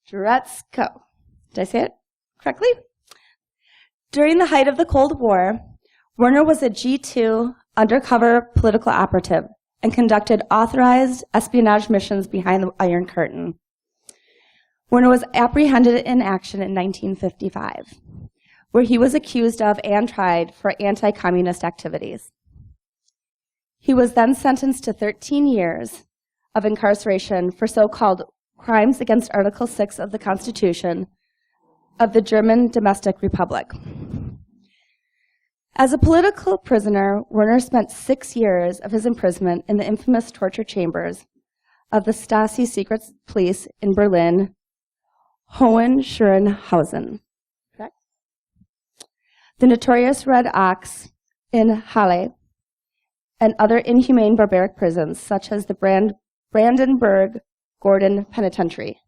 Juretzko. Did I say it correctly? During the height of the Cold War, Werner was a G2 undercover political operative and conducted authorized espionage missions behind the Iron Curtain. Werner was apprehended in action in 1955, where he was accused of and tried for anti-communist activities. He was then sentenced to 13 years of incarceration for so-called crimes against Article 6 of the Constitution of the German Domestic Republic. As a political prisoner, Werner spent 6 years of his imprisonment in the infamous torture chambers of the Stasi secret police in Berlin, Hohenschönhausen. Correct? The notorious Red Ox in Halle, and other inhumane barbaric prisons, such as the Brandenburg Gordon Penitentiary.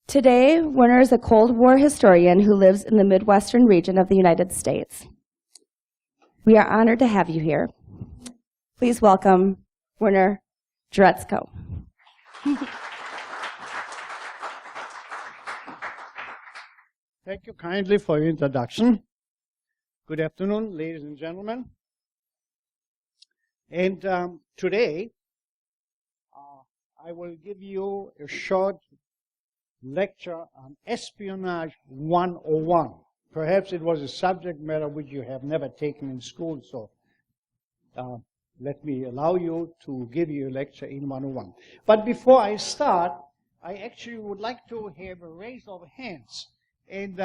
Today, Werner is a Cold War historian who lives in the Midwestern region of the United States. We are honored to have you here. Please welcome Werner Juretzko. Thank you kindly for your introduction. Good afternoon, ladies and gentlemen. And today, I will give you a short lecture on Espionage 101. Perhaps it was a subject matter which you have never taken in school, so let me allow you to give you a lecture in 101. But before I start, I actually would like to have a raise of hands. And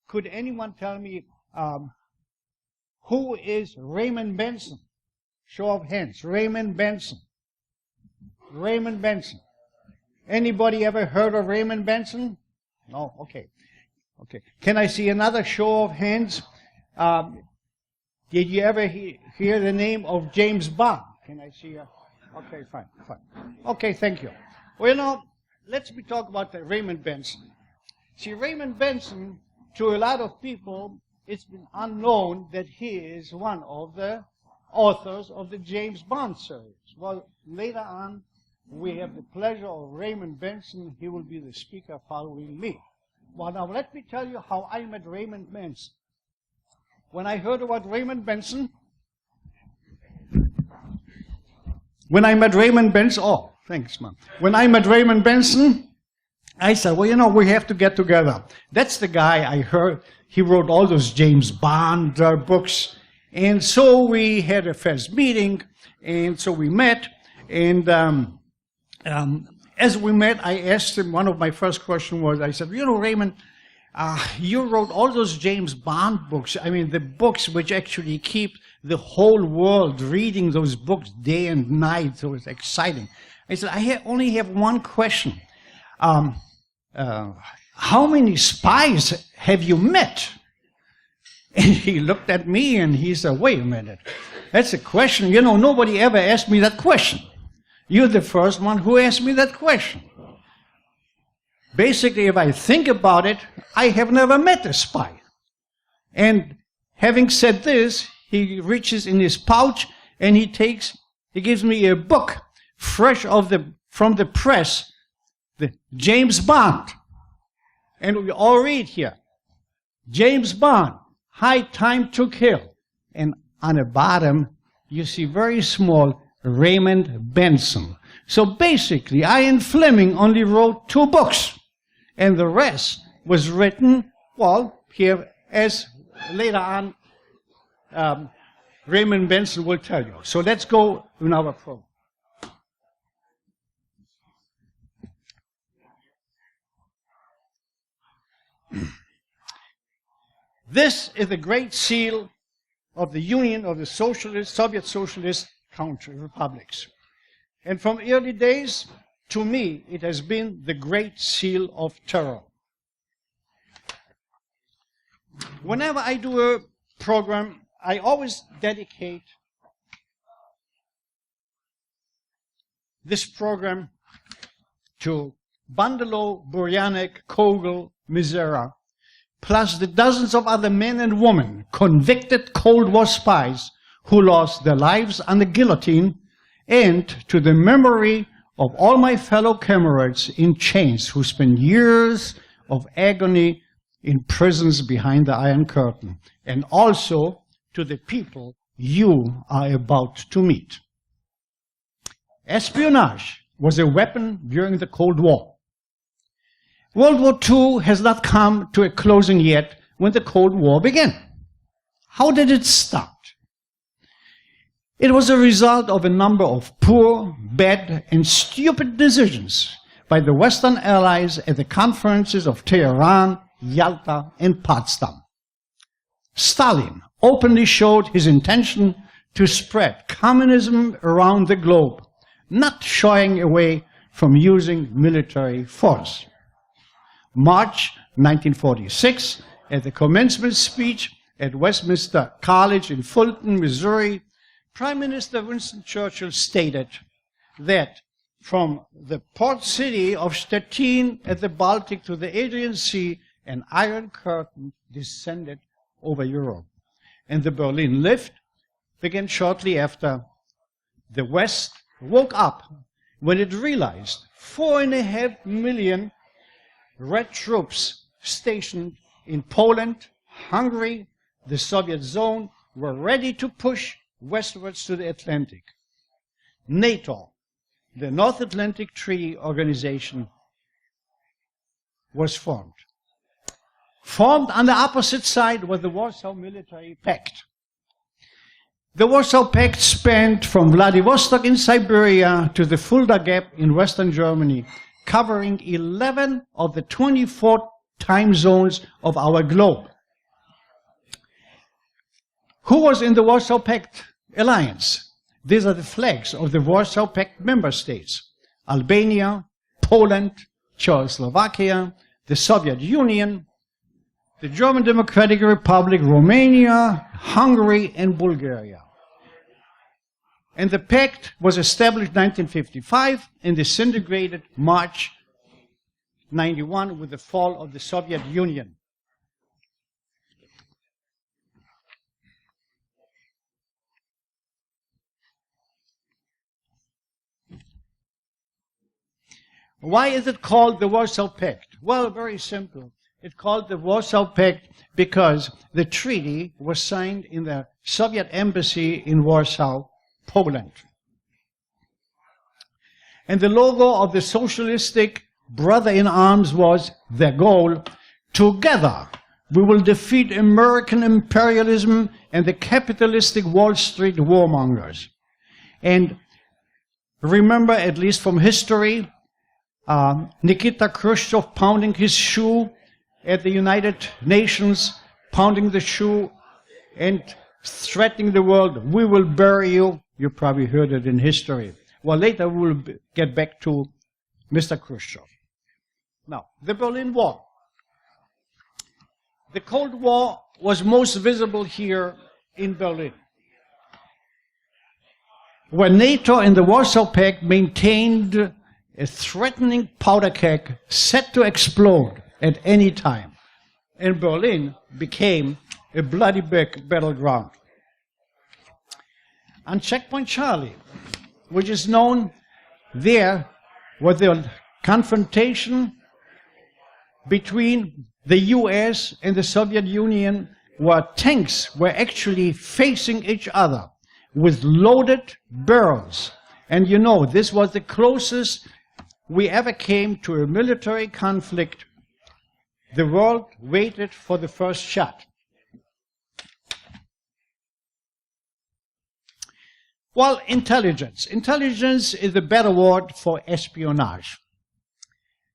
could anyone tell me who is Raymond Benson? Show of hands. Raymond Benson. Raymond Benson. Anybody ever heard of Raymond Benson? No? Okay. Okay. Can I see another show of hands? Did you ever hear the name of James Bond? Can I see a... Okay, fine, fine. Okay, thank you. Well, you know, let's talk about Raymond Benson. See, Raymond Benson, to a lot of people, it's been unknown that he is one of the authors of the James Bond series. Well, later on, we have the pleasure of Raymond Benson. He will be the speaker following me. Well, now let me tell you how I met Raymond Benson. When I heard about Raymond Benson, oh, thanks, man. When I met Raymond Benson, I said, well, you know, we have to get together. That's the guy I heard. He wrote all those James Bond books. And so we had a first meeting, and so we met. And as we met, I asked him, one of my first questions was, I said, you know, Raymond, you wrote all those James Bond books. I mean, the books which actually keep the whole world reading those books day and night. So it's exciting. I said, I only have one question. How many spies have you met? And he looked at me and he said, wait a minute. That's a question. You know, nobody ever asked me that question. You're the first one who asked me that question. Basically, if I think about it, I have never met a spy. And having said this, he reaches in his pouch and he gives me a book fresh from the press, the James Bond. And we all read here, James Bond, High Time to Kill. And on the bottom, you see very small, Raymond Benson. So basically, Ian Fleming only wrote 2 books. And the rest was written, well, here, as later on, Raymond Benson will tell you. So let's go in our program. This is the Great Seal of the Union of the Soviet Socialist Country Republics. And from early days, to me, it has been the Great Seal of Terror. Whenever I do a program, I always dedicate this program to Bandelow, Buryanek, Kogel, Mizera, plus the dozens of other men and women, convicted Cold War spies who lost their lives on the guillotine, and to the memory of all my fellow comrades in chains who spent years of agony in prisons behind the Iron Curtain, and also to the people you are about to meet. Espionage was a weapon during the Cold War. World War II has not come to a closing yet when the Cold War began. How did it start? It was a result of a number of poor, bad, and stupid decisions by the Western Allies at the conferences of Tehran, Yalta, and Potsdam. Stalin openly showed his intention to spread communism around the globe, not shying away from using military force. March 1946, at the commencement speech at Westminster College in Fulton, Missouri, Prime Minister Winston Churchill stated that from the port city of Stettin at the Baltic to the Adrian Sea, an Iron Curtain descended over Europe. And the Berlin Lift began shortly after. The West woke up when it realized 4.5 million Red troops stationed in Poland, Hungary, the Soviet zone were ready to push westwards to the Atlantic. NATO, the North Atlantic Treaty Organization, was formed. Formed on the opposite side was the Warsaw Military Pact. The Warsaw Pact spanned from Vladivostok in Siberia to the Fulda Gap in Western Germany, covering 11 of the 24 time zones of our globe. Who was in the Warsaw Pact alliance? These are the flags of the Warsaw Pact member states: Albania, Poland, Czechoslovakia, the Soviet Union, the German Democratic Republic, Romania, Hungary, and Bulgaria. And the pact was established in 1955 and disintegrated March 91 with the fall of the Soviet Union. Why is it called the Warsaw Pact? Well, very simple. It's called the Warsaw Pact because the treaty was signed in the Soviet embassy in Warsaw, Poland. And the logo of the socialistic brother-in-arms was their goal: together we will defeat American imperialism and the capitalistic Wall Street warmongers. And remember, at least from history, Nikita Khrushchev pounding his shoe at the United Nations, pounding the shoe and threatening the world, "We will bury you." You probably heard it in history. Well, later we will get back to Mr. Khrushchev. Now, the Berlin Wall. The Cold War was most visible here in Berlin, where NATO and the Warsaw Pact maintained a threatening powder keg set to explode at any time. And Berlin became a bloody battleground. On Checkpoint Charlie, which is known there, was the confrontation between the US and the Soviet Union, where tanks were actually facing each other with loaded barrels. And you know, this was the closest we ever came to a military conflict. The world waited for the first shot. Well, intelligence. Intelligence is a better word for espionage.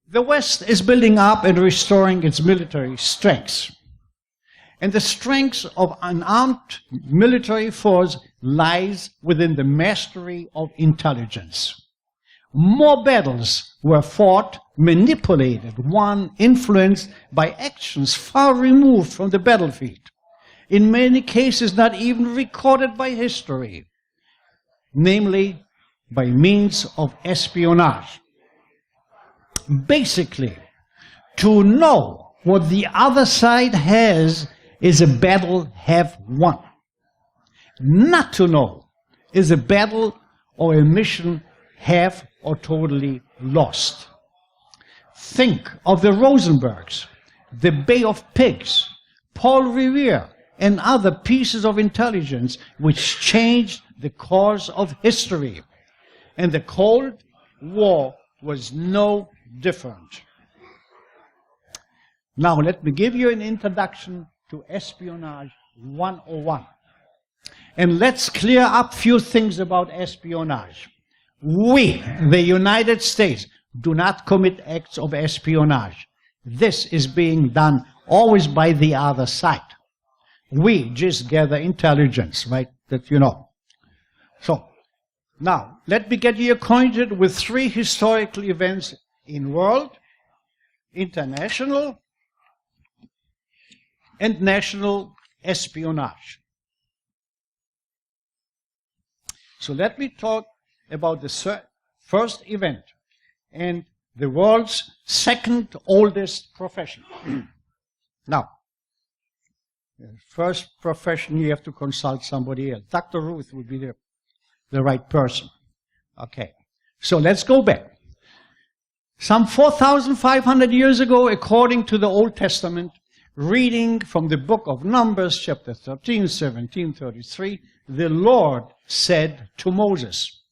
The West is building up and restoring its military strengths. And the strength of an armed military force lies within the mastery of intelligence. More battles were fought, manipulated, won, influenced by actions far removed from the battlefield. In many cases, not even recorded by history, namely by means of espionage. Basically, to know what the other side has is a battle half won. Not to know is a battle or a mission half or totally lost. Think of the Rosenbergs, the Bay of Pigs, Paul Revere, and other pieces of intelligence which changed the course of history. And the Cold War was no different. Now, let me give you an introduction to Espionage 101. And let's clear up a few things about espionage. We, the United States, do not commit acts of espionage. This is being done always by the other side. We just gather intelligence, right? That you know. So, now, let me get you acquainted with 3 historical events in world, international, and national espionage. So let me talk about the first event and the world's second oldest profession. Now, the first profession you have to consult somebody else. Dr. Ruth would be the right person. Okay, so let's go back. Some 4,500 years ago, according to the Old Testament, reading from the book of Numbers, chapter 13, 17, 33, the Lord said to Moses,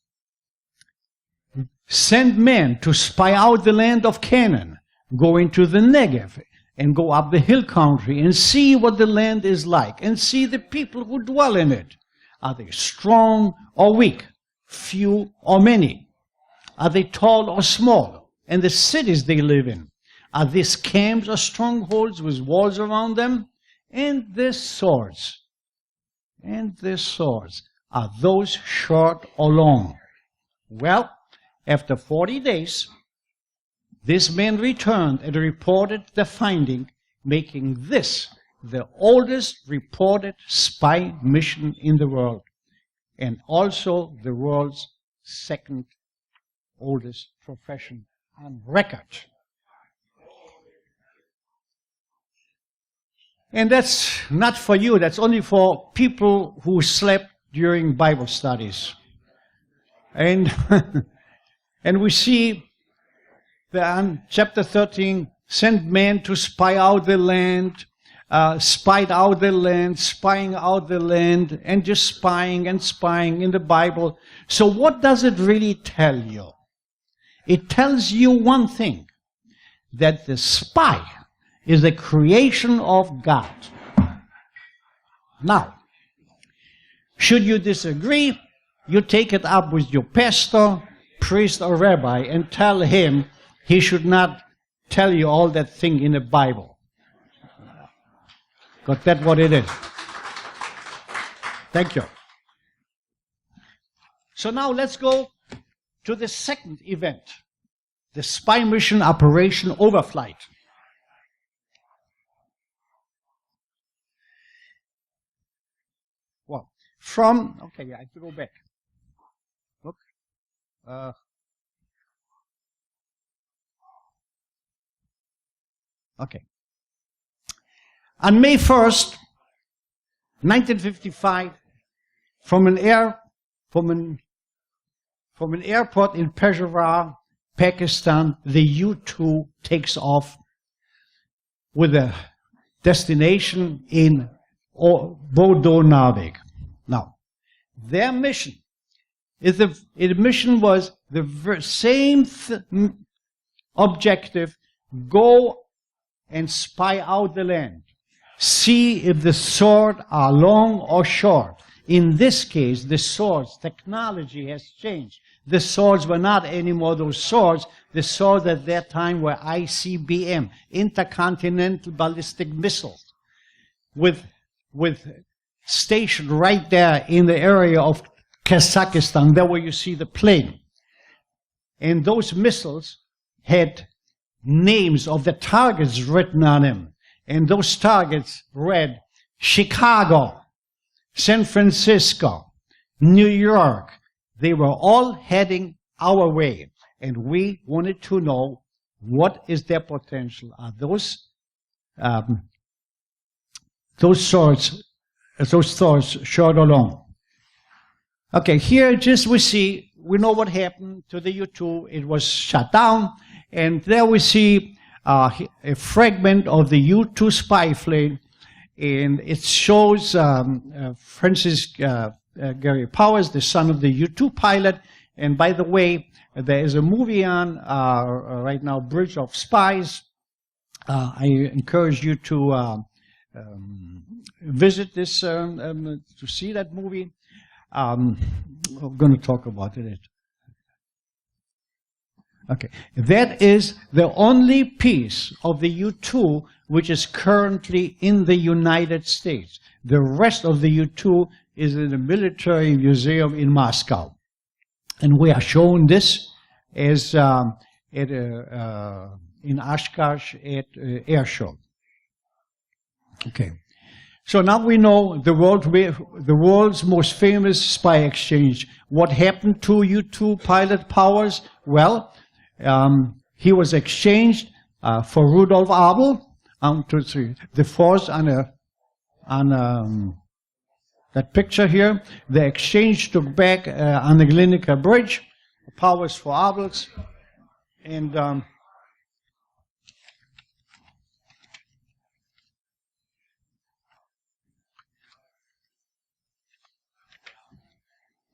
"Send men to spy out the land of Canaan, go into the Negev, and go up the hill country, and see what the land is like, and see the people who dwell in it. Are they strong or weak, few or many? Are they tall or small? And the cities they live in, are these camps or strongholds with walls around them? And the swords, are those short or long?" Well, after 40 days, this man returned and reported the finding, making this the oldest reported spy mission in the world, and also the world's second oldest profession on record. And that's not for you, that's only for people who slept during Bible studies. And, and we see that chapter 13, sent men to spy out the land, spied out the land, spying out the land, and just spying and spying in the Bible. So what does it really tell you? It tells you one thing, that the spy is a creation of God. Now, should you disagree, you take it up with your pastor, priest, or rabbi and tell him he should not tell you all that thing in the Bible. Got that what it is? Thank you. So now let's go to the second event, the spy mission Operation Overflight. Well, okay, I have to go back. Look. Okay. On May 1st, 1955, from an airport in Peshawar, Pakistan, the U-2 takes off with a destination in Bodo Narvik. Now, their mission was the same objective: go and spy out the land, see if the swords are long or short. In this case, the swords, technology has changed. The swords were not anymore those swords. The swords at that time were ICBM, intercontinental ballistic missiles, with stationed right there in the area of Kazakhstan, there where you see the plane. And those missiles had names of the targets written on them. And those targets read Chicago, San Francisco, New York. They were all heading our way. And we wanted to know, what is their potential? Are those swords short or long? Okay, here just we see we know what happened to the U-2. It was shut down, and there we see a fragment of the U-2 spy plane, and it shows Francis Gary Powers, the son of the U-2 pilot. And by the way, there is a movie on right now, Bridge of Spies. I encourage you to visit this, to see that movie. I'm going to talk about it. Okay, that is the only piece of the U-2 which is currently in the United States. The rest of the U-2 is in the military museum in Moscow. And we are showing this as in Oshkosh at air show. Okay. So now we know the world's most famous spy exchange. What happened to U-2 pilot Powers? Well, he was exchanged for Rudolf Abel. The force on that picture here. The exchange took back on the Glinica Bridge. Powers for Abels, and all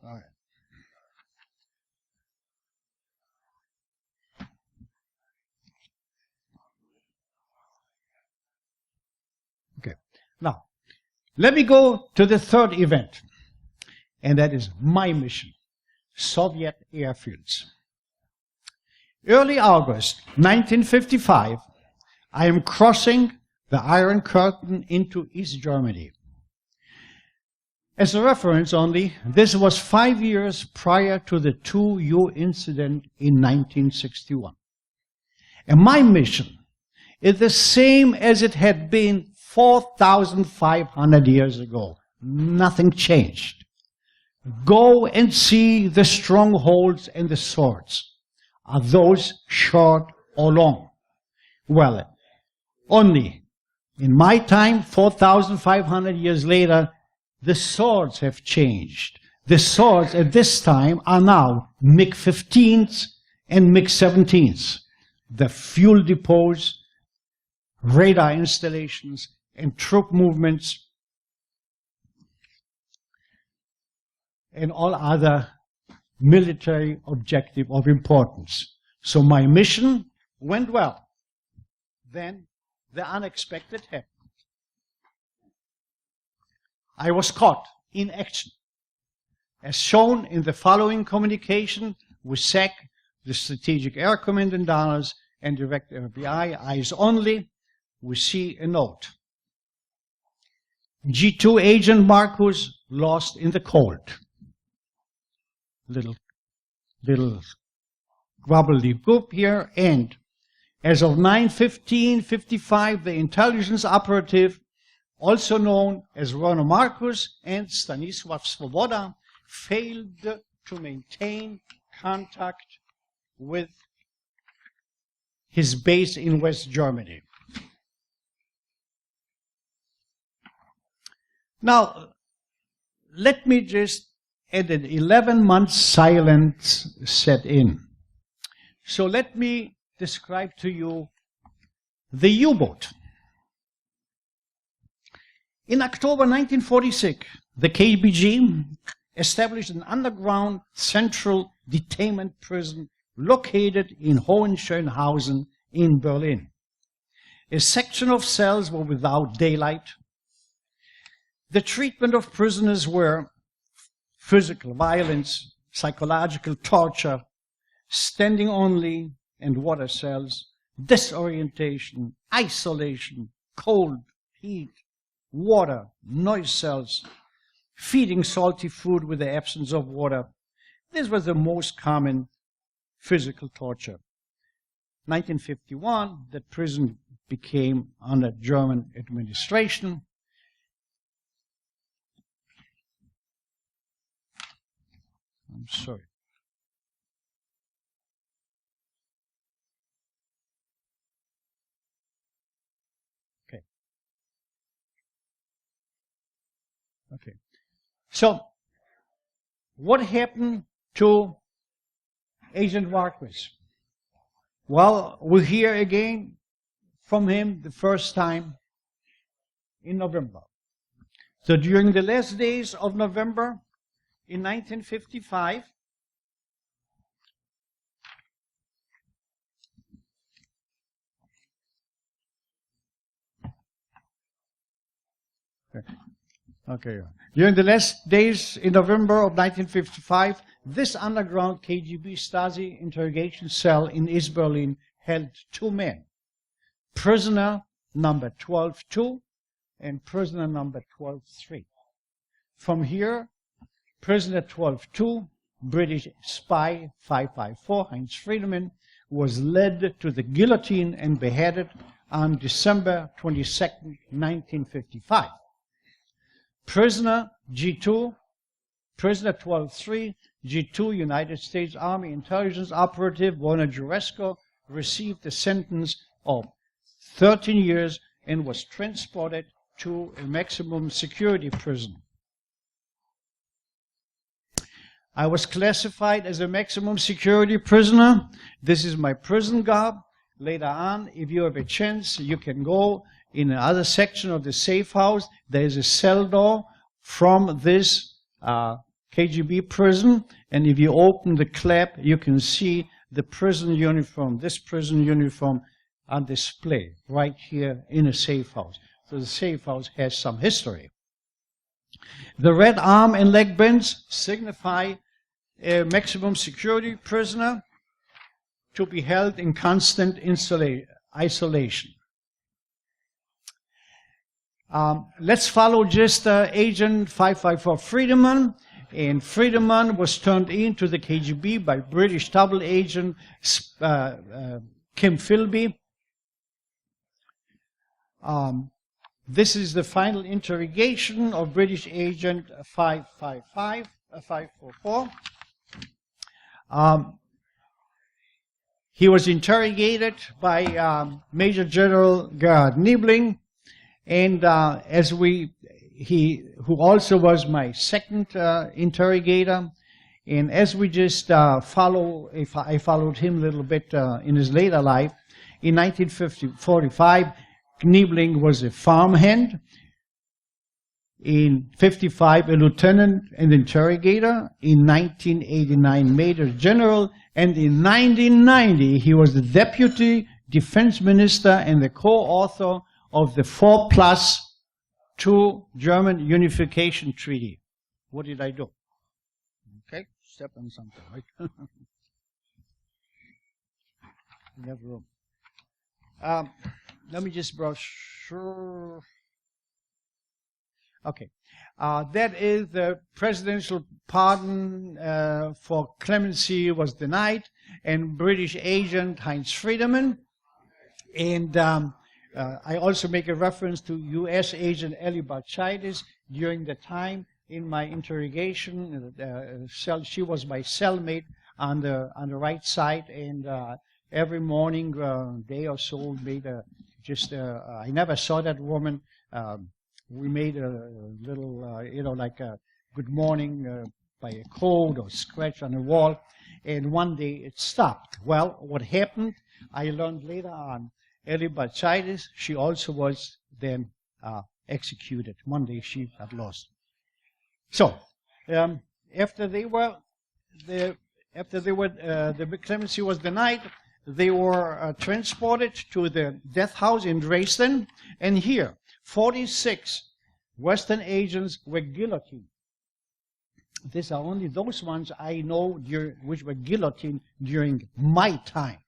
right. Okay. Now, let me go to the third event, and that is my mission, Soviet Airfields. Early August 1955, I am crossing the Iron Curtain into East Germany. As a reference only, this was 5 years prior to the 2U incident in 1961. And my mission is the same as it had been 4,500 years ago. Nothing changed. Go and see the strongholds and the swords. Are those short or long? Well, only in my time, 4,500 years later, the swords have changed. The swords at this time are now MiG-15s and MiG-17s. The fuel depots, radar installations, and troop movements, and all other military objective of importance. So my mission went well. Then the unexpected happened. I was caught in action. As shown in the following communication with SAC, the Strategic Air Command in Dallas, and Direct FBI, eyes only, we see a note. G2 agent Marcus lost in the cold. Little gobbledygook here, and as of 9/15/55, the intelligence operative, also known as Werner Marcus and Stanisław Swoboda, failed to maintain contact with his base in West Germany. Now, let me just add an 11-month silence set in. So let me describe to you the U-boat. In October 1946, the KGB established an underground central detainment prison located in Hohenschönhausen in Berlin. A section of cells were without daylight. The treatment of prisoners were physical violence, psychological torture, standing only and water cells, disorientation, isolation, cold, heat, water, noise cells, feeding salty food with the absence of water. This was the most common physical torture. 1951, the prison became under German administration. I'm sorry. Okay. Okay. So, what happened to Agent Marquis. Well, we'll hear again from him the first time in November. So during the last days of November in 1955, during the last days in November of 1955, this underground KGB Stasi interrogation cell in East Berlin held two men, prisoner number 12-2 and prisoner number 12-3. From here, prisoner 12-2, British spy 554, Heinz Friedemann, was led to the guillotine and beheaded on December 22nd, 1955. Prisoner G2, prisoner 12-3, G2, United States Army intelligence operative Werner Juretzko, received a sentence of 13 years and was transported to a maximum security prison. I was classified as a maximum security prisoner. This is my prison garb. Later on, if you have a chance, you can go in another section of the safe house. There is a cell door from this KGB prison, and if you open the flap, you can see the prison uniform, this prison uniform on display right here in a safe house. So the safe house has some history. The red arm and leg bands signify a maximum security prisoner to be held in constant isolation. Let's follow just Agent 554 Friedemann. And Friedemann was turned into the KGB by British double agent Kim Philby. This is the final interrogation of British agent 544. He was interrogated by Major General Garb Niebling, and who also was my second interrogator. And as we just I followed him a little bit in his later life. In 1945, Niebling was a farmhand. In 55, a lieutenant and interrogator. In 1989, Major General. And in 1990, he was the Deputy Defense Minister and the co-author of the 4+2 German Unification Treaty. What did I do? Okay, step on something, right? We have room. Let me just brush. Okay. That is the presidential pardon for clemency was denied, and British agent Heinz Friedemann. And I also make a reference to U.S. agent Ellie Barchidis during the time in my interrogation. She was my cellmate on the right side, and every morning, day or so, made I never saw that woman. We made a little, like a good morning by a code or scratch on the wall, and one day it stopped. Well, what happened, I learned later on, Ellie Barchidis, she also was then executed. One day she got lost. So, after the clemency was denied, they were transported to the death house in Dresden, and here, 46 Western agents were guillotined. These are only those ones I know which were guillotined during my time.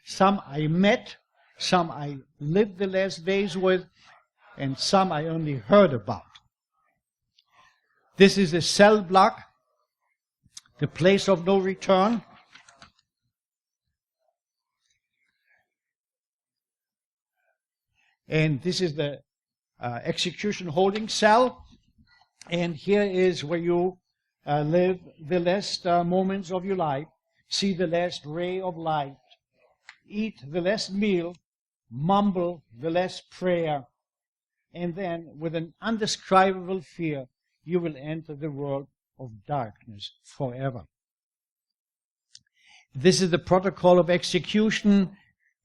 Some I met, some I lived the last days with, and some I only heard about. This is a cell block, the place of no return. And this is the execution holding cell. And here is where you live the last moments of your life, see the last ray of light, eat the last meal, mumble the last prayer, and then with an indescribable fear, you will enter the world of darkness forever. This is the protocol of execution,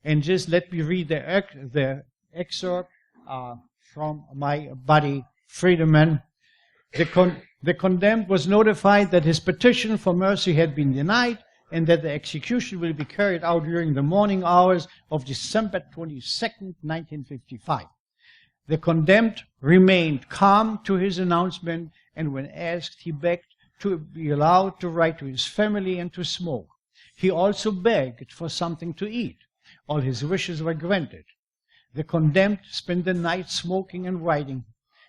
and just let me read the excerpt from my buddy Friedemann. The condemned was notified that his petition for mercy had been denied and that the execution will be carried out during the morning hours of December 22nd, 1955. The condemned remained calm to his announcement, and when asked, he begged to be allowed to write to his family and to smoke. He also begged for something to eat. All his wishes were granted. The condemned spent the night smoking and writing.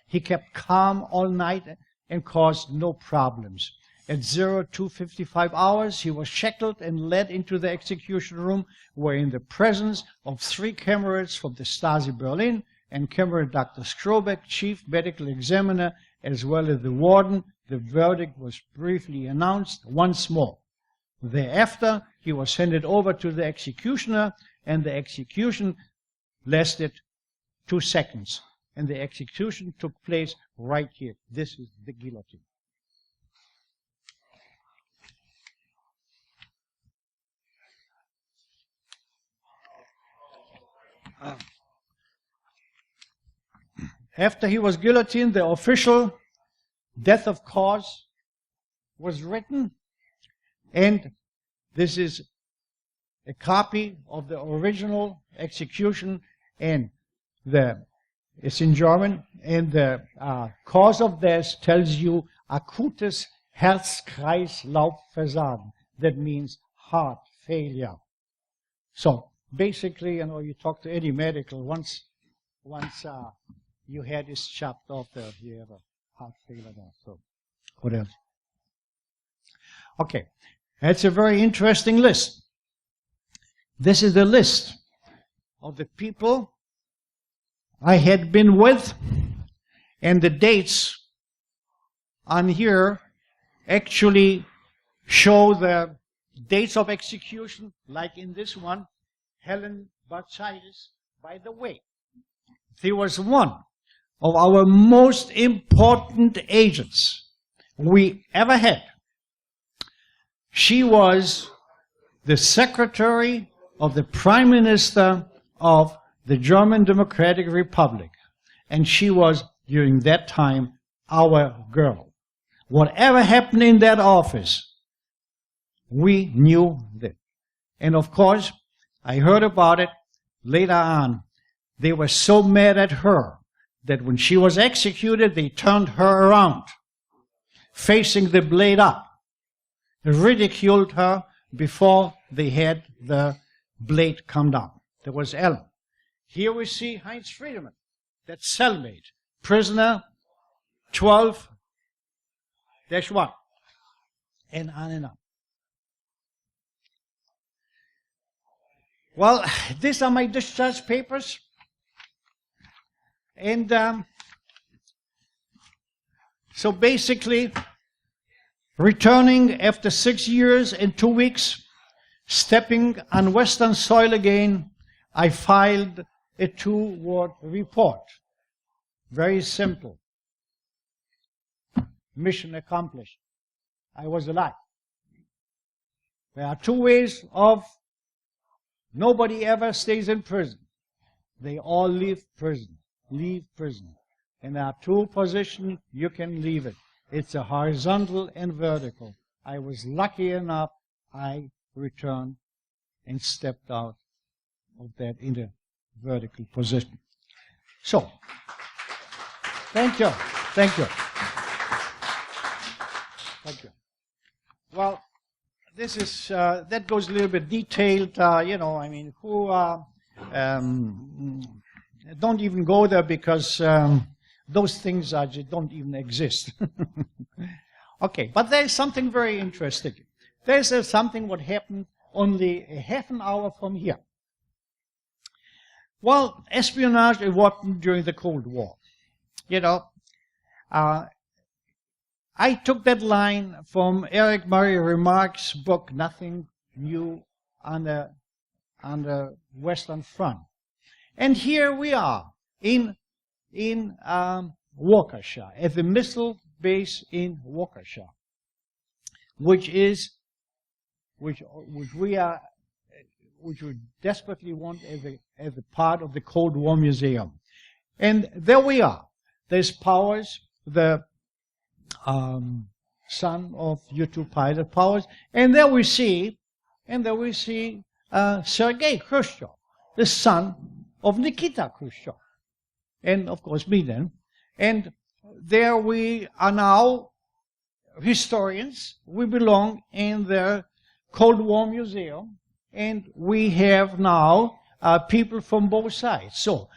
He kept calm all night and caused no problems. At 02:55 hours, he was shackled and led into the execution room, where in the presence of 3 camerats from the Stasi Berlin and Cameron Dr. Strobeck, chief medical examiner, as well as the warden, the verdict was briefly announced once more. Thereafter, he was handed over to the executioner, and the execution lasted 2 seconds. And the execution took place right here. This is the guillotine. After he was guillotined, the official death of cause was written, and this is a copy of the original execution, and it's in German, and the cause of death tells you acutes Herz-Kreislauf-Versagen. That means heart failure. So basically, you talk to any medical, once your head is chopped off there, you have a heart failure there. So what else? Okay, that's a very interesting list. This is the list of the people I had been with, and the dates on here actually show the dates of execution, like in this one, Helen Bartschidis. By the way, she was one of our most important agents we ever had. She was the secretary of the Prime Minister of the German Democratic Republic, and she was, during that time, our girl. Whatever happened in that office, we knew that. And of course, I heard about it later on. They were so mad at her that when she was executed, they turned her around, facing the blade up, ridiculed her before they had the blade come down. There was Ellen. Here we see Heinz Friedemann, that cellmate, prisoner 12-1, and on and on. Well, these are my discharge papers. And so basically, returning after 6 years and 2 weeks, stepping on Western soil again, I filed a 2-word report. Very simple. Mission accomplished. I was alive. There are 2 ways of nobody ever stays in prison. They all leave prison. Leave prison. And there are 2 positions you can leave it. It's a horizontal and vertical. I was lucky enough, I returned and stepped out of that in the vertical position. So, thank you. Thank you. Thank you. Well, this is, that goes a little bit detailed, don't even go there because those things don't even exist. Okay, but there's something very interesting. There's something what happened only a half an hour from here. Well, espionage evolved during the Cold War. I took that line from Eric Murray Remarque's book, Nothing New on the Western Front. And here we are in Waukesha, at the missile base in Waukesha, which is which we desperately want as a part of the Cold War Museum. And there we are. There's Powers, the son of U-2 pilot Powers, and there we see Sergei Khrushchev, the son of Nikita Khrushchev, and of course me then. And there we are now historians. We belong in the Cold War Museum, and we have now people from both sides. So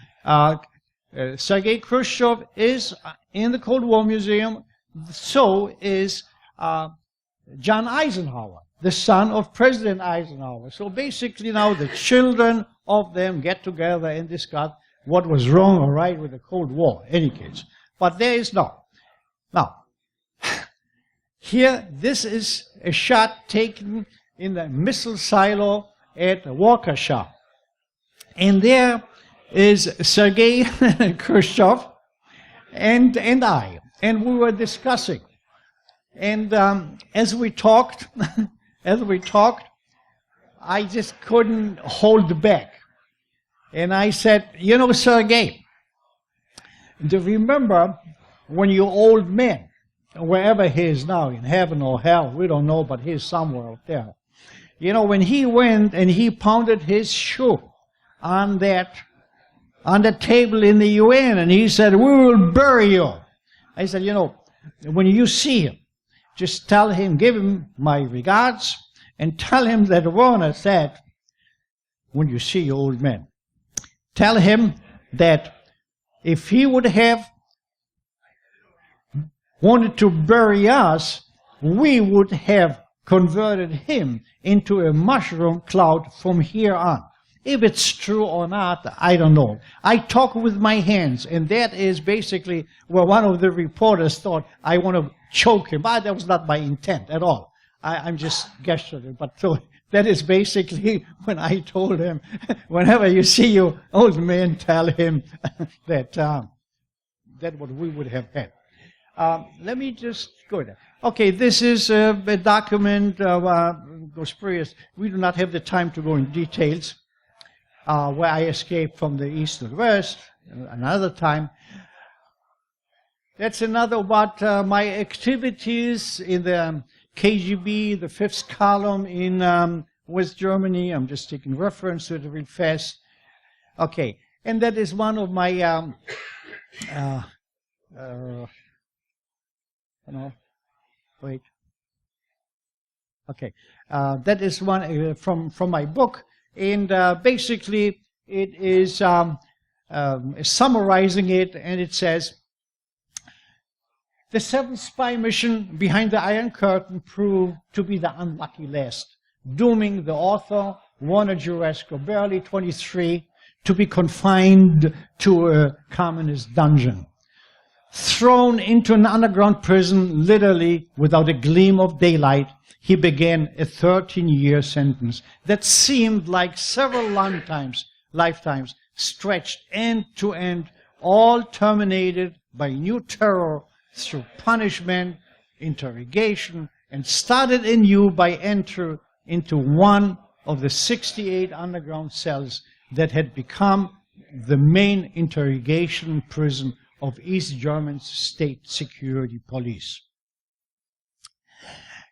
Sergei Khrushchev is in the Cold War Museum. So is John Eisenhower, the son of President Eisenhower. So basically now the children of them get together and discuss what was wrong or right with the Cold War, in any case. But there is no. Now, here, this is a shot taken in the missile silo at Waukesha. And there is Sergei Khrushchev and I. And we were discussing. And as we talked, I just couldn't hold back. And I said, you know, Sergei, do you remember when your old man, wherever he is now, in heaven or hell, we don't know, but he's somewhere out there. You know, when he went and he pounded his shoe on the table in the UN, and he said, we will bury you. I said, you know, when you see him, just tell him, give him my regards, and tell him that Werner said, when you see your old man, tell him that if he would have wanted to bury us, we would have converted him into a mushroom cloud from here on. If it's true or not, I don't know. I talk with my hands, and that is basically where one of the reporters thought I want to choke him. But that was not my intent at all. I'm just gesturing. But so that is basically when I told him, whenever you see your old man, tell him that what we would have had. Let me just go there. Okay, this is a document Gosperius. We do not have the time to go in details. Where I escaped from the east to the west, another time. That's another about my activities in the KGB, the fifth column in West Germany. I'm just taking reference to it real fast. Okay, and that is one of my, Okay, that is one from my book. And basically, it is summarizing it, and it says, the seventh spy mission behind the Iron Curtain proved to be the unlucky last, dooming the author, Werner Juretzko, barely 23, to be confined to a communist dungeon. Thrown into an underground prison, literally without a gleam of daylight, he began a 13-year sentence that seemed like several lifetimes stretched end to end, all terminated by new terror through punishment, interrogation, and started anew by entry into one of the 68 underground cells that had become the main interrogation prison of East German state security police.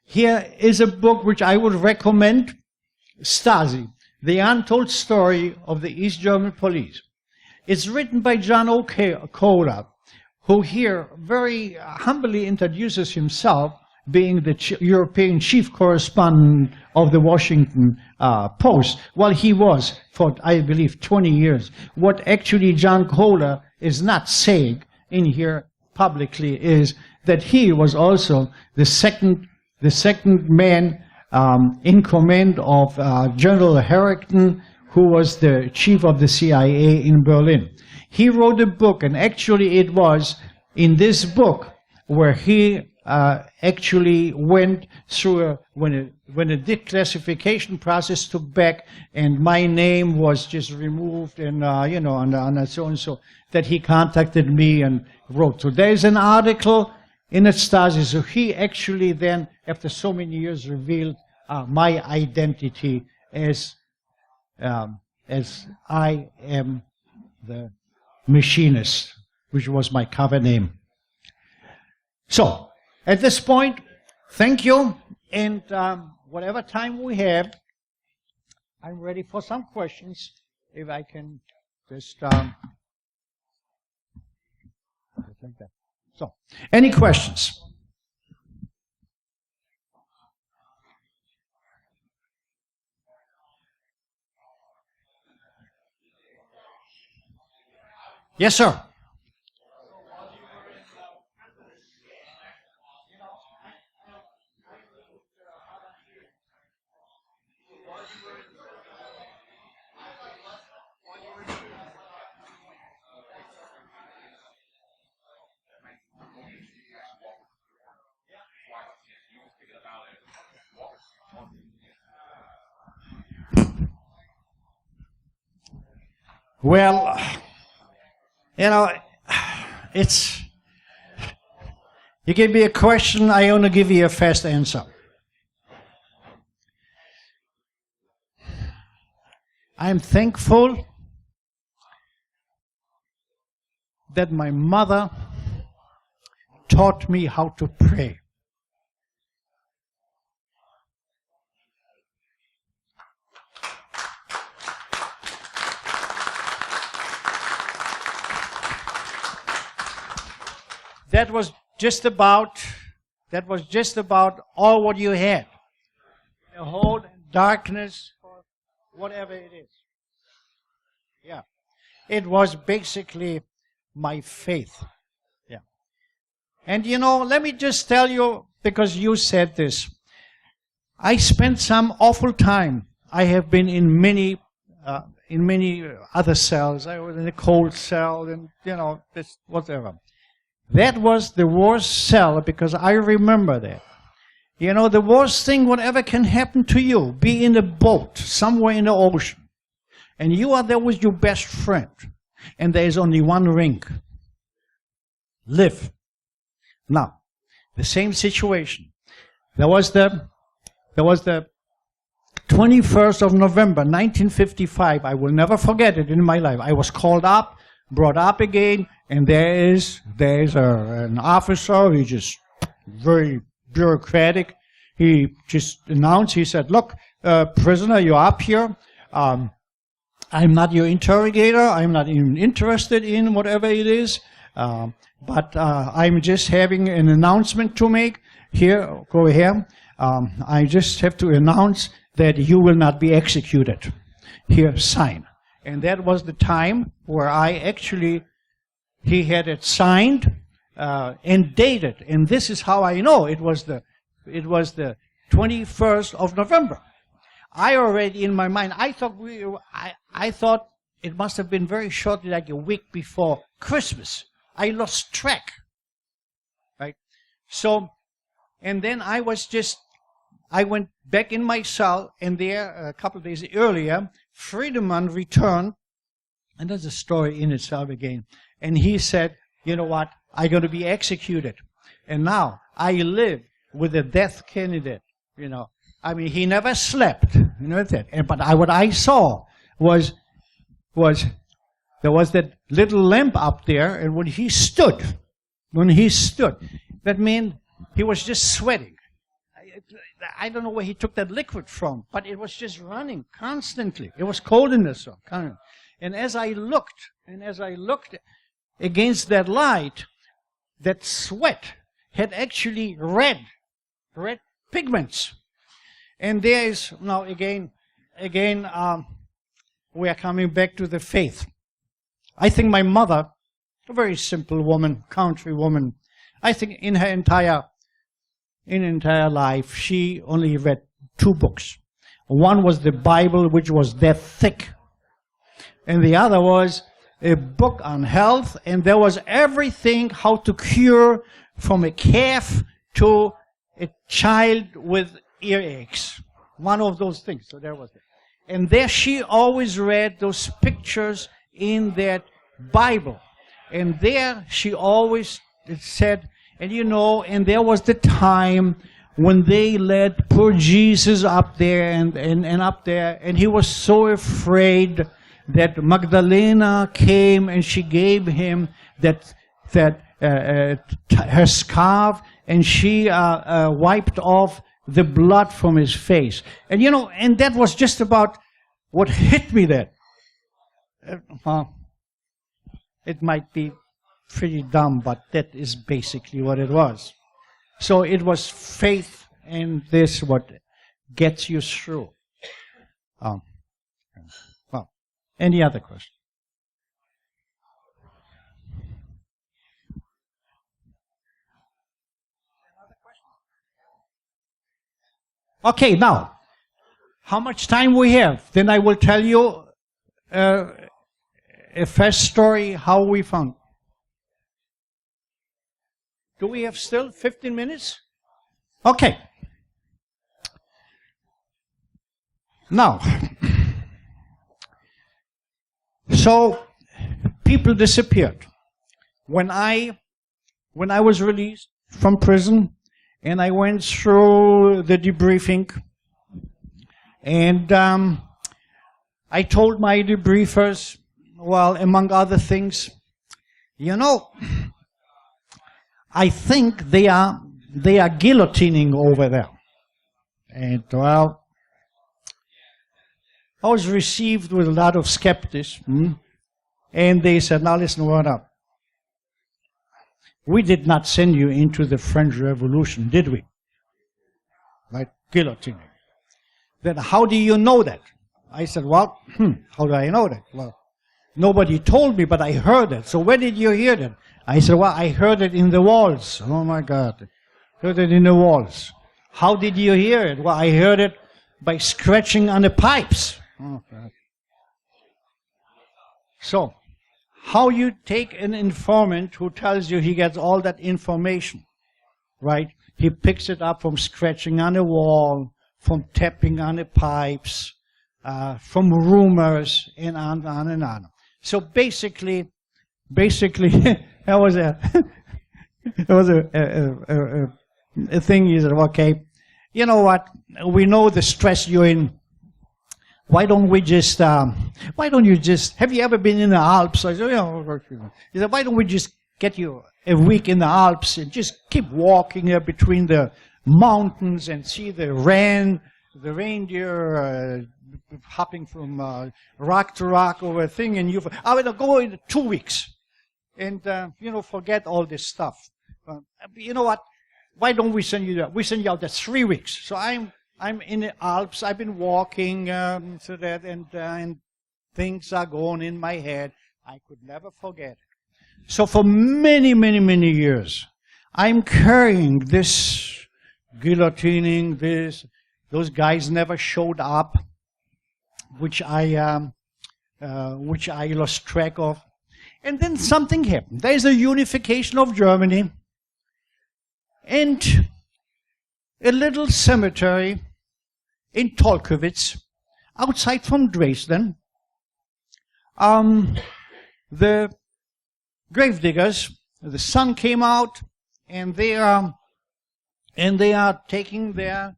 Here is a book which I would recommend, STASI, The Untold Story of the East German Police. It's written by John Kohler, who here very humbly introduces himself, being the European chief correspondent of the Washington Post. Well, he was for, I believe, 20 years. What actually John Kohler is not saying in here publicly is that he was also the second man in command of General Harrington, who was the chief of the CIA in Berlin. He wrote a book, and actually it was in this book where he actually went through when a declassification process took back, and my name was just removed, and and so and so, that he contacted me and wrote. So there is an article in the STASI. So he actually then, after so many years, revealed my identity as I am the machinist, which was my cover name. So, at this point, thank you, and whatever time we have, I'm ready for some questions, if I can just like that. So, any questions? Yes, sir. Well, you know, you give me a question, I only give you a fast answer. I'm thankful that my mother taught me how to pray. That was just about all what you had. The whole darkness, or whatever it is. Yeah. It was basically my faith. Yeah. And you know, let me just tell you, because you said this, I spent some awful time. I have been in many other cells. I was in a cold cell, and you know, this whatever. That was the worst cell, because I remember that. You know, the worst thing whatever can happen to you, be in a boat somewhere in the ocean, and you are there with your best friend, and there is only one ring. Live. Now, the same situation. There was the 21st of November, 1955. I will never forget it in my life. I was called up, brought up again, and there is an officer. He just very bureaucratic. He just announced. He said, "Look, prisoner, you're up here. I'm not your interrogator. I'm not even interested in whatever it is. But I'm just having an announcement to make. Here, go here. I just have to announce that you will not be executed. Here, sign." And that was the time where he had it signed and dated. And this is how I know it was the 21st of November. I already in my mind, I thought it must have been very shortly, like a week before Christmas. I lost track. Right? So, and then I went back in my cell, and there, a couple of days earlier, Friedemann returned, and there's a story in itself again. And he said, "You know what? I'm going to be executed. And now I live with a death candidate." You know, I mean, he never slept. You know that. But what I saw was there was that little lamp up there, and when he stood, that meant he was just sweating. I don't know where he took that liquid from, but it was just running constantly. It was cold in the sun. And as I looked against that light, that sweat had actually red pigments. And there is, now again, we are coming back to the faith. I think my mother, a very simple woman, country woman, I think in her entire life, she only read 2 books. One was the Bible, which was that thick. And the other was a book on health, and there was everything, how to cure from a calf to a child with earaches. One of those things. So there was it. And there she always read those pictures in that Bible. And there she always said, and you know, and there was the time when they led poor Jesus up there and up there, and he was so afraid that Magdalena came and she gave him her scarf, and she wiped off the blood from his face. And and that was just about what hit me there. It might be pretty dumb, but that is basically what it was. So it was faith in this what gets you through. Well, any other question? Okay, now, how much time we have? Then I will tell you a first story how we found. Do we have still 15 minutes? Okay. Now, so people disappeared. When I was released from prison, and I went through the debriefing, and I told my debriefers, well, among other things, I think they are guillotining over there. And well, I was received with a lot of skepticism, and they said, now listen, Werner, we did not send you into the French Revolution, did we? Right? Guillotining. Then how do you know that? I said, well, how do I know that? Well, nobody told me, but I heard it. So where did you hear that? I said, well, I heard it in the walls. Oh my God. Heard it in the walls. How did you hear it? Well, I heard it by scratching on the pipes. Oh, God. So, how you take an informant who tells you he gets all that information, right? He picks it up from scratching on a wall, from tapping on the pipes, from rumors, and on and on. So basically, that was a thing. You said, okay, you know what? We know the stress you're in. Why don't you just, have you ever been in the Alps? I said, he said, why don't we just get you a week in the Alps and just keep walking between the mountains and see the reindeer hopping from rock to rock over a thing, and I will go in 2 weeks and, forget all this stuff. You know what? Why don't we send you there? We send you out there 3 weeks. So I'm in the Alps. I've been walking so that, and things are going in my head. I could never forget it. So for many, many, many years, I'm carrying this guillotining. Those guys never showed up, which I lost track of. And then something happened. There's a unification of Germany, and a little cemetery in Tolkowitz, outside from Dresden. The gravediggers, the sun came out, and they are taking their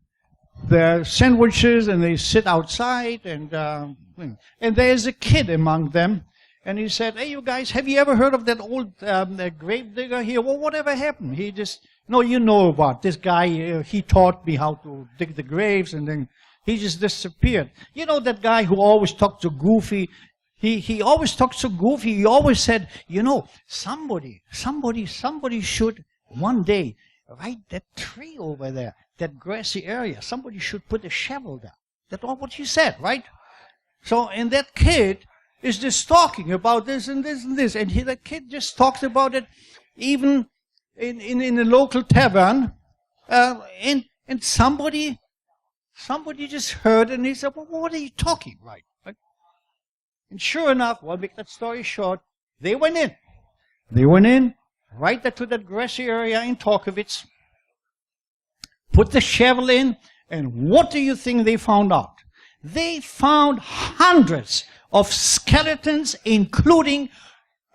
sandwiches, and they sit outside, and there's a kid among them, and he said, "Hey, you guys, have you ever heard of that old gravedigger here? Well, whatever happened? He just." No, you know about this guy. He taught me how to dig the graves, and then he just disappeared. You know that guy who always talked so goofy? He always talked so goofy. He always said, somebody should one day right that tree over there, that grassy area. Somebody should put a shovel there. That's all what he said, right? So, and that kid is just talking about this and this and this, and that kid just talks about it, even in a local tavern, and somebody just heard, and he said, well, what are you talking, right? And sure enough, well, make that story short, they went in. They went in, right there to that grassy area in Tolkowitz, put the shovel in, and what do you think they found out? They found hundreds of skeletons, including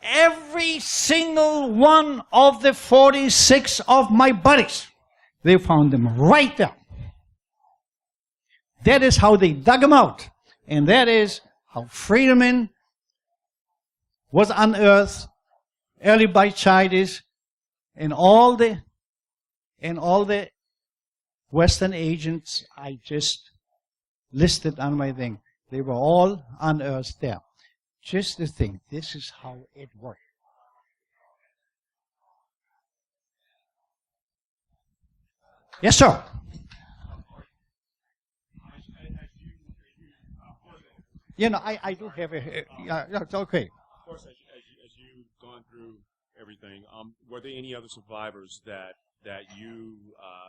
every single one of the 46 of my buddies. They found them right there. That is how they dug them out. And that is how Friedemann was unearthed, early by Chidis, and all the Western agents I just listed on my thing. They were all unearthed there. Just the thing. This is how it worked. Yes, sir. You know, I do have a. It's okay. Of course, as you've gone through everything, were there any other survivors that you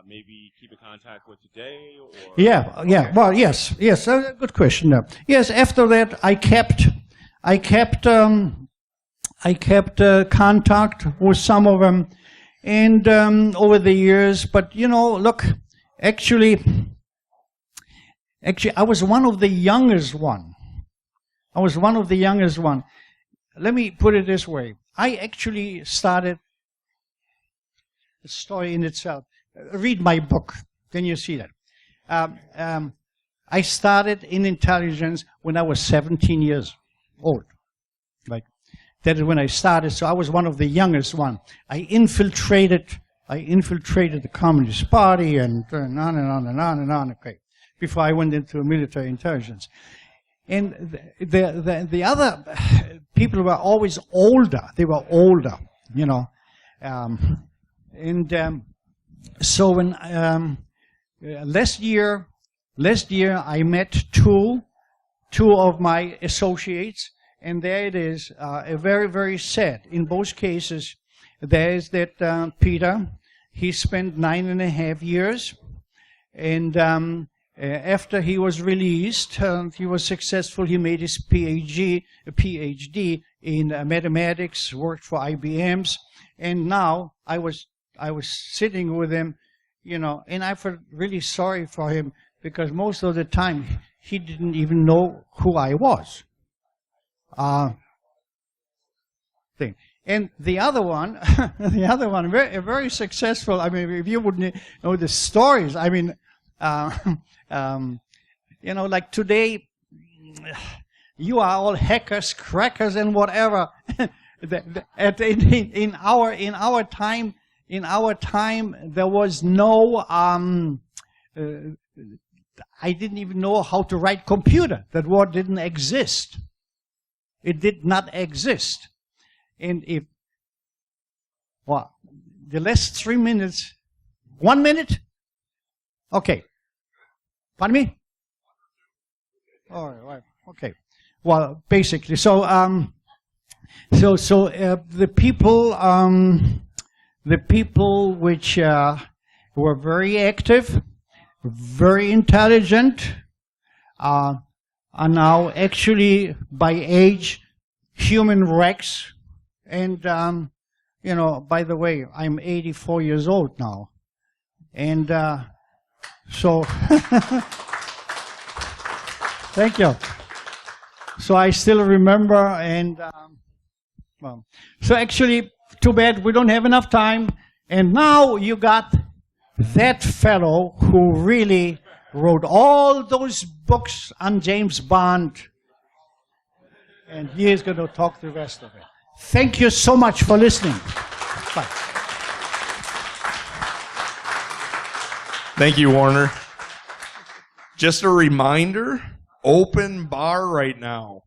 maybe keep in contact with today? Or? Yeah. Well, yes. Good question. Yes. After that, I kept contact with some of them, and over the years. But you know, look, actually, I was one of the youngest one. Let me put it this way. I actually started the story in itself. Read my book, then you see that. I started in intelligence when I was 17 years old. Right? That is when I started, so I was one of the youngest one. I infiltrated the Communist Party and on and on and on and on, okay, before I went into military intelligence. And the other people were always older. They were older, you know. So when last year I met two of my associates, and there it is, very, very sad. In both cases, there is that Peter. He spent 9.5 years, and after he was released, he was successful. He made his PhD in mathematics, worked for IBM's, and now I was sitting with him, you know, and I felt really sorry for him because most of the time he didn't even know who I was. And the other one, very, very successful. I mean, if you wouldn't know the stories, I mean. You know, like today, you are all hackers, crackers, and whatever. In our time, there was no. I didn't even know how to write computer. That word didn't exist. It did not exist. And if, well, the last 3 minutes, 1 minute. Okay. Pardon me? All right. Okay. Well, basically, so the people which were very active, very intelligent, are now actually by age human wrecks. And you know, by the way, I'm 84 years old now, and. So, thank you. So I still remember, and well, so actually, too bad we don't have enough time. And now you got that fellow who really wrote all those books on James Bond, and he is going to talk the rest of it. Thank you so much for listening. Bye. Thank you, Warner. Just a reminder, open bar right now.